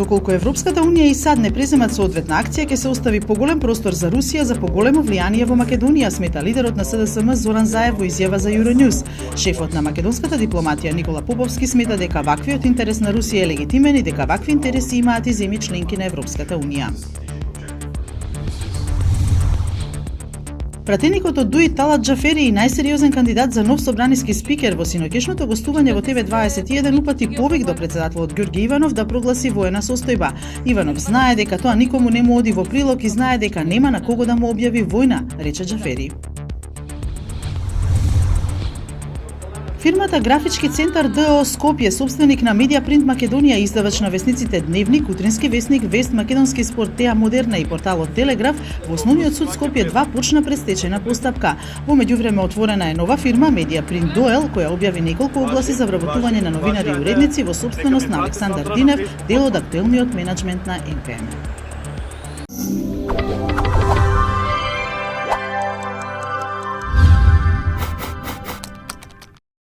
Доколку Европската Унија и САД не преземат соодветна акција, ќе се остави поголем простор за Русија за поголемо влијание во Македонија, смета лидерот на СДСМ Зоран Заев во изјава за Euronews. Шефот на македонската дипломатија Никола Поповски смета дека ваквиот интерес на Русија е легитимен и дека вакви интереси имаат и земји членки на Европската Унија. Пратеникот од ДУИ Талат Џафери и најсериозен кандидат за нов собраниски спикер во синоќешното гостување во ТВ21 упати повик до претседателот Ѓорѓе Иванов да прогласи воена состојба. Иванов знае дека тоа никому не му оди во прилог и знае дека нема на кого да му објави војна, рече Џафери. Фирмата Графички центар ДО Скопје, собственик на Медиапринт Македонија, издавач на весниците Дневник, Утрински весник, Вест, Македонски спорт, Теа Модерна и порталот Телеграф, во Основниот суд Скопје 2 почна предстечајна постапка. Во меѓувреме отворена е нова фирма Медиапринт Дуел, која објави неколку огласи за вработување на новинари и уредници во собственост на Александар Динев, дел од актуелниот менаџмент на НКМ.